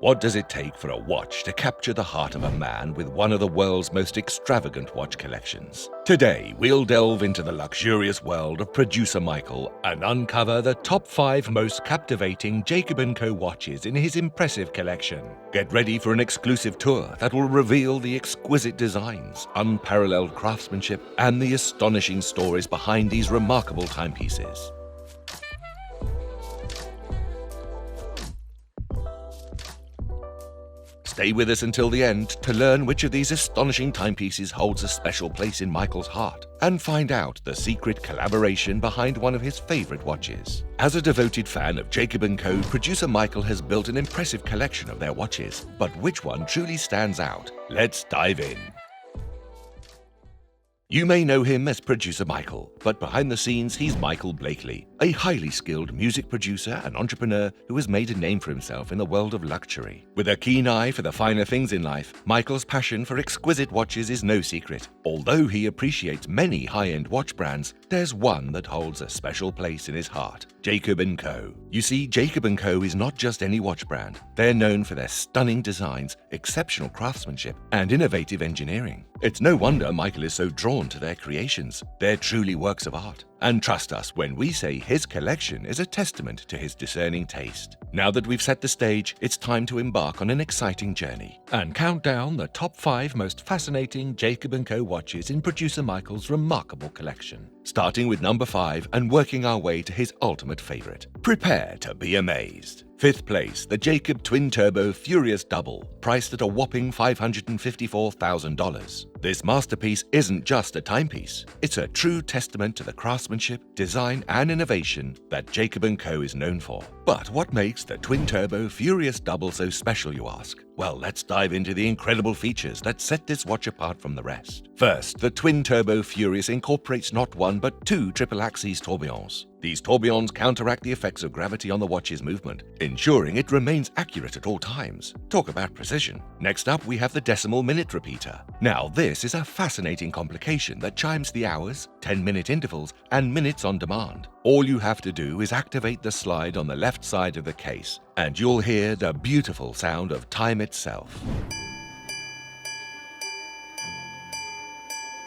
What does it take for a watch to capture the heart of a man with one of the world's most extravagant watch collections? Today, we'll delve into the luxurious world of producer Michael and uncover the top 5 most captivating Jacob & Co. watches in his impressive collection. Get ready for an exclusive tour that will reveal the exquisite designs, unparalleled craftsmanship, and the astonishing stories behind these remarkable timepieces. Stay with us until the end to learn which of these astonishing timepieces holds a special place in Michael's heart and find out the secret collaboration behind one of his favorite watches. As a devoted fan of Jacob & Co., producer Michael has built an impressive collection of their watches, but which one truly stands out? Let's dive in. You may know him as producer Michael, but behind the scenes he's Michael Blakely, a highly skilled music producer and entrepreneur who has made a name for himself in the world of luxury. With a keen eye for the finer things in life, Michael's passion for exquisite watches is no secret. Although he appreciates many high-end watch brands, there's one that holds a special place in his heart: Jacob & Co. You see, Jacob & Co. is not just any watch brand. They're known for their stunning designs, exceptional craftsmanship, and innovative engineering. It's no wonder Michael is so drawn to their creations. They're truly works of art. And trust us when we say his collection is a testament to his discerning taste. Now that we've set the stage, it's time to embark on an exciting journey and count down the top 5 most fascinating Jacob & Co. watches in producer Michael's remarkable collection. Starting with number 5 and working our way to his ultimate favorite. Prepare to be amazed. 5th place, the Jacob Twin Turbo Furious Double, priced at a whopping $554,000. This masterpiece isn't just a timepiece. It's a true testament to the craftsmanship, design, and innovation that Jacob & Co. is known for. But what makes the Twin Turbo Furious Double so special, you ask? Well, let's dive into the incredible features that set this watch apart from the rest. First, the Twin Turbo Furious incorporates not one but 2 triple-axis tourbillons. These tourbillons counteract the effects of gravity on the watch's movement, ensuring it remains accurate at all times. Talk about precision. Next up, we have the decimal minute repeater. Now, this is a fascinating complication that chimes the hours, 10-minute intervals, and minutes on demand. All you have to do is activate the slide on the left side of the case, and you'll hear the beautiful sound of time itself.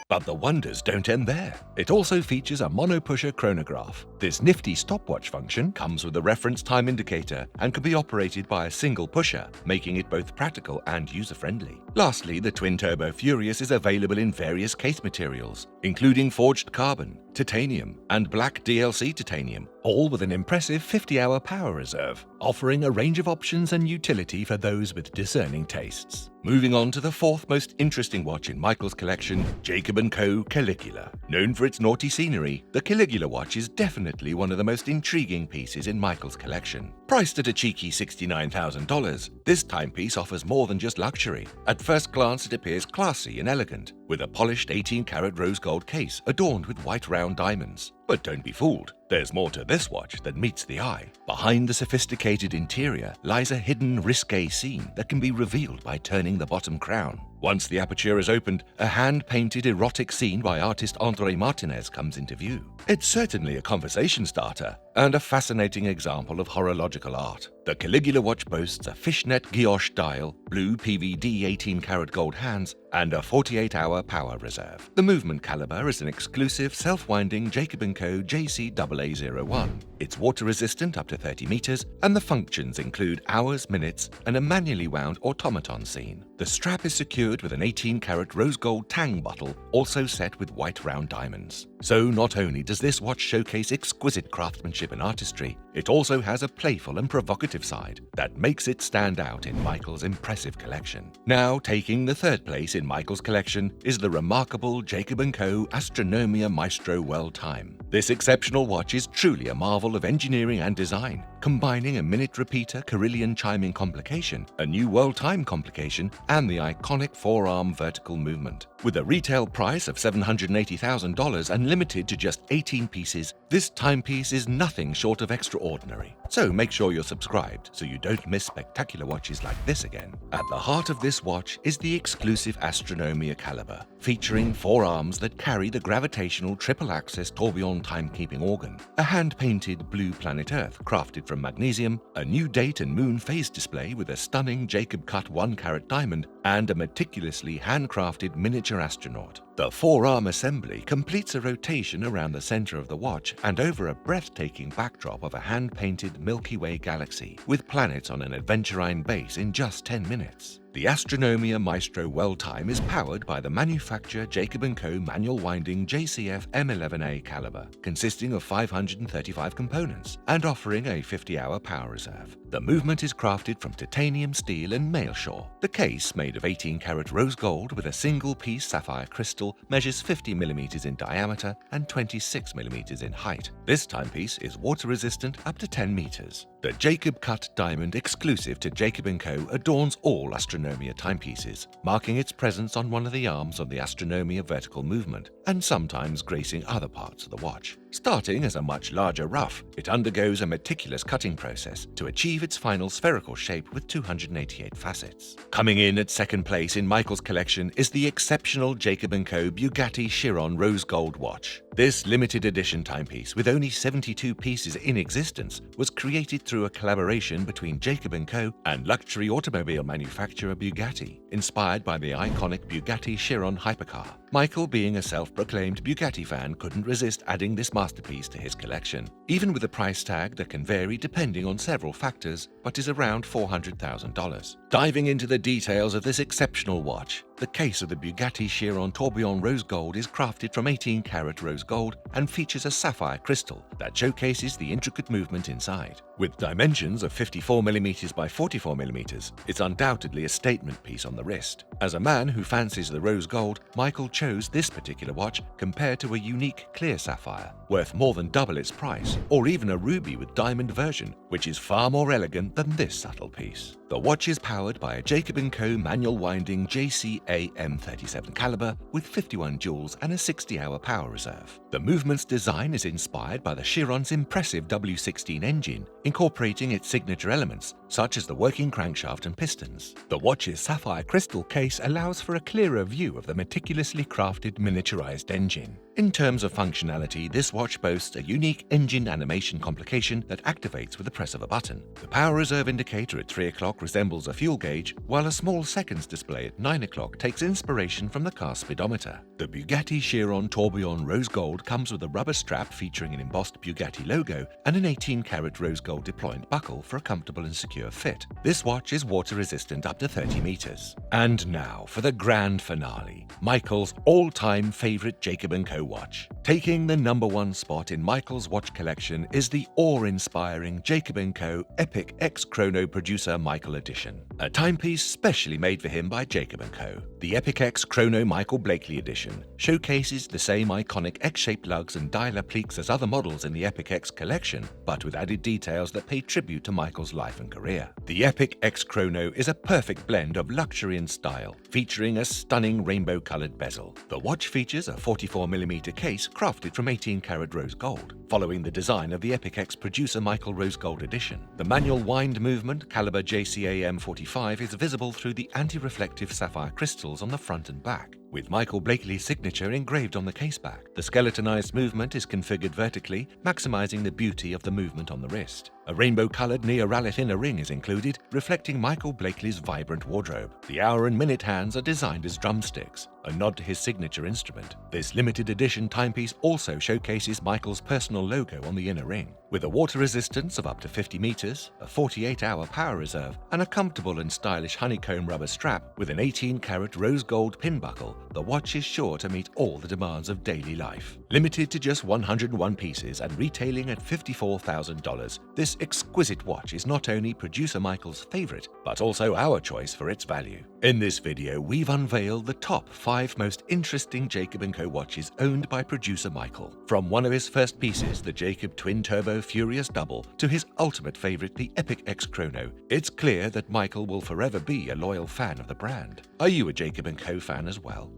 But the wonders don't end there. It also features a mono-pusher chronograph. This nifty stopwatch function comes with a reference time indicator and can be operated by a single pusher, making it both practical and user-friendly. Lastly, the Twin Turbo Furious is available in various case materials, including forged carbon, titanium, and black DLC titanium, all with an impressive 50-hour power reserve, offering a range of options and utility for those with discerning tastes. Moving on to the 4th most interesting watch in Michael's collection, Jacob & Co. Caligula. Known for its naughty scenery, the Caligula watch is definitely one of the most intriguing pieces in Michael's collection. Priced at a cheeky $69,000, this timepiece offers more than just luxury. At first glance, it appears classy and elegant, with a polished 18-karat rose gold case adorned with white round diamonds. But don't be fooled. There's more to this watch than meets the eye. Behind the sophisticated interior lies a hidden, risque scene that can be revealed by turning the bottom crown. Once the aperture is opened, a hand-painted erotic scene by artist André Martinez comes into view. It's certainly a conversation starter and a fascinating example of horological art. The Caligula watch boasts a fishnet guilloche dial, blue PVD 18-karat gold hands, and a 48-hour power reserve. The movement caliber is an exclusive self-winding Jacob & Co. JCAA01. It's water-resistant up to 30 meters, and the functions include hours, minutes, and a manually wound automaton scene. The strap is secured with an 18-karat rose gold tang bottle, also set with white round diamonds. So not only does this watch showcase exquisite craftsmanship and artistry, it also has a playful and provocative side that makes it stand out in Michael's impressive collection. Now, taking the 3rd place in Michael's collection is the remarkable Jacob & Co. Astronomia Maestro worldtime. This exceptional watch is truly a marvel of engineering and design, combining a minute repeater Carillion chiming complication, a new worldtime complication, and the iconic 4-arm vertical movement. With a retail price of $780,000 and limited to just 18 pieces, this timepiece is nothing short of extraordinary. So make sure you're subscribed so you don't miss spectacular watches like this again. At the heart of this watch is the exclusive Astronomia caliber, featuring 4 arms that carry the gravitational triple-axis tourbillon timekeeping organ, a hand-painted blue planet Earth crafted from from magnesium, a new date and moon phase display with a stunning Jacob-cut 1-carat diamond, and a meticulously handcrafted miniature astronaut. The forearm assembly completes a rotation around the center of the watch and over a breathtaking backdrop of a hand-painted Milky Way galaxy, with planets on an adventurine base in just 10 minutes. The Astronomia Maestro worldtime is powered by the manufacturer Jacob & Co. manual winding JCF M11A caliber, consisting of 535 components and offering a 50-hour power reserve. The movement is crafted from titanium, steel, and mailshore. The case, made of 18-karat rose gold with a single-piece sapphire crystal, measures 50 mm in diameter and 26 mm in height. This timepiece is water-resistant up to 10 meters. The Jacob-cut diamond exclusive to Jacob & Co. adorns all Astronomia timepieces, marking its presence on one of the arms of the Astronomia vertical movement, and sometimes gracing other parts of the watch. Starting as a much larger rough, it undergoes a meticulous cutting process to achieve its final spherical shape with 288 facets. Coming in at second place in Michael's collection is the exceptional Jacob & Co. Bugatti Chiron rose gold watch. This limited edition timepiece, with only 72 pieces in existence, was created through a collaboration between Jacob & Co. and luxury automobile manufacturer Bugatti, inspired by the iconic Bugatti Chiron hypercar. Michael, being a self-proclaimed Bugatti fan, couldn't resist adding this masterpiece to his collection, even with a price tag that can vary depending on several factors, but is around $400,000. Diving into the details of this exceptional watch, the case of the Bugatti Chiron Tourbillon Rose Gold is crafted from 18-karat rose gold and features a sapphire crystal that showcases the intricate movement inside. With dimensions of 54mm by 44mm, it's undoubtedly a statement piece on the wrist. As a man who fancies the rose gold, Michael chose this particular watch compared to a unique clear sapphire, worth more than double its price, or even a ruby with diamond version, which is far more elegant than this subtle piece. The watch is powered by a Jacob & Co. manual winding JCA M37 caliber with 51 joules and a 60-hour power reserve. The movement's design is inspired by the Chiron's impressive W16 engine, incorporating its signature elements, such as the working crankshaft and pistons. The watch's sapphire crystal case allows for a clearer view of the meticulously crafted miniaturized engine. In terms of functionality, this watch boasts a unique engine animation complication that activates with the press of a button. The power reserve indicator at 3 o'clock resembles a fuel gauge, while a small seconds display at 9 o'clock takes inspiration from the car speedometer. The Bugatti Chiron Tourbillon Rose Gold comes with a rubber strap featuring an embossed Bugatti logo and an 18-karat rose gold deployant buckle for a comfortable and secure fit. This watch is water-resistant up to 30 meters. And now for the grand finale, Michael's all-time favorite Jacob & Co. watch. Taking the #1 spot in Michael's watch collection is the awe-inspiring Jacob & Co. Epic X Chrono Producer Michael Edition, a timepiece specially made for him by Jacob & Co. The Epic X Chrono Michael Blakely Edition showcases the same iconic X-shaped lugs and dial appliques as other models in the Epic X collection, but with added details that pay tribute to Michael's life and career. The Epic X Chrono is a perfect blend of luxury and style, featuring a stunning rainbow-colored bezel. The watch features a 44mm case crafted from 18-karat rose gold, following the design of the Epic X Producer Michael Rose Gold Edition. The manual wind movement caliber JCA M45 is visible through the anti-reflective sapphire crystals on the front and back, with Michael Blakely's signature engraved on the caseback. The skeletonized movement is configured vertically, maximizing the beauty of the movement on the wrist. A rainbow-colored neoralith inner ring is included, reflecting Michael Blakely's vibrant wardrobe. The hour and minute hands are designed as drumsticks, a nod to his signature instrument. This limited edition timepiece also showcases Michael's personal logo on the inner ring. With a water resistance of up to 50 meters, a 48-hour power reserve, and a comfortable and stylish honeycomb rubber strap with an 18-karat rose gold pin buckle, the watch is sure to meet all the demands of daily life. Limited to just 101 pieces and retailing at $54,000, this exquisite watch is not only producer Michael's favorite, but also our choice for its value. In this video, we've unveiled the top 5 most interesting Jacob & Co. watches owned by producer Michael. From one of his first pieces, the Jacob Twin Turbo Furious Double, to his ultimate favorite, the Epic X Chrono, it's clear that Michael will forever be a loyal fan of the brand. Are you a Jacob & Co. fan as well?